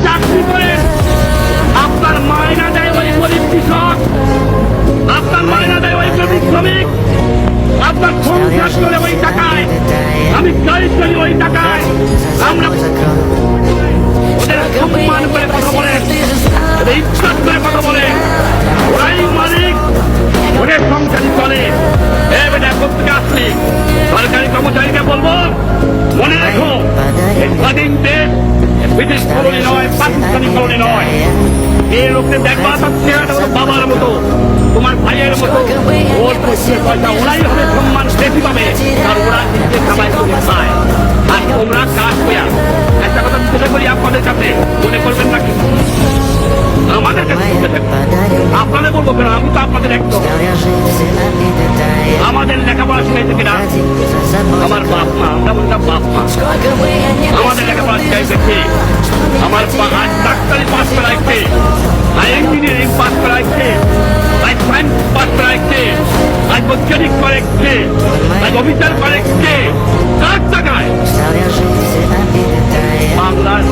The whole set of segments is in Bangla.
চাকরি করে আপনার মায়না দেয় ওই গরিব কৃষক, আপনার মায়না দেয় ওই গরিব শ্রমিক, আপনার সংসার করে ওই টাকায়, আমি গাড়ি চলি ওই টাকায়। আমরা ওদের সম্মান করে কথা বলে, ইজ্জত করে কথা বলে, ওরাই মালিক, ওদের সংসারই চলে। বেটা কোথেকে আসলি? সরকারি কর্মচারীকে বলবো মনে রাখো, এই স্বাধীন দেশ ব্রিটিশ কলোনি নয়, পাকিস্তানি কলোনি নয়। এই লোককে দেখবা তার চেহারাটা হলো বাবার মতো, তোমার ভাইয়ের মতো। ওর পয়সা ওরাই হবে সম্মান বেশি পাবে, আর ওরা নিজে খাবাই করে খায়। আর তোমরা কাজ করিয়া একটা কথা তুলে করি আপনাদের কাছে, মনে করবেন নাকি আমাদের কাছে আপনাদের বলবো কেন? আমি তো আপনাদের একদম, আমাদের লেখাপড়া শিখাইছে কিনা আমার বাপ মা, আমরা বলতাম বাপ মা। আমাদের লেখাপড়া শিখাইছে কে? আমার আজ ডাক্তারি পাস করাইছে, আজ ইঞ্জিনিয়ারিং পাস করাইছে, আজ সায়েন্স পাস করাইছে, আজ বৈজ্ঞানিক করেছে, আজ অফিসার করেছে। কার টাকায়? বাংলার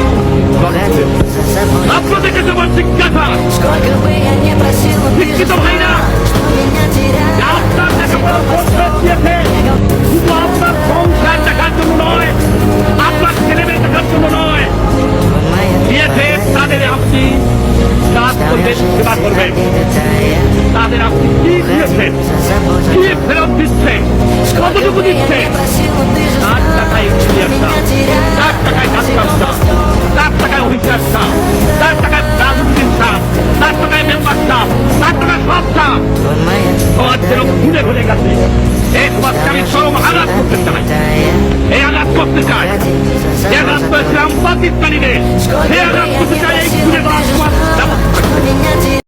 আপনাদের কাছে আমার জিজ্ঞাসা, শিক্ষিত ভাই না আপনার লেখাপড়া দিয়েছে শুধু আপনার সংসার দেখার জন্য নয়, আপনার ছেলেমেয়ে দেখার জন্য নয়, দিয়েছে তাদের আপনি কাজ করবেন, সেবা করবেন। তাদের আপনি কি দিয়েছেন, কি ফেরত দিচ্ছেন, কতটুকু দিচ্ছেন? 4 টাকায় ইঞ্জিনিয়ারটা, 4 টাকায় ডাক্তারটা, 4 টাকায় অফিসারটা, 4 টাকায় রাজনীতিটা, 4 টাকায় মেম্বারটা, 4 টাকায় সবটা সমাজ যেন ঘুরে ঘুরে গেছে। এই সমাজকে আমি চরম আঘাত করতে চাই, এই আঘাত করতে চাই। যে আঘাত করেছিলাম পাকিস্তানিদের, সেই আঘাত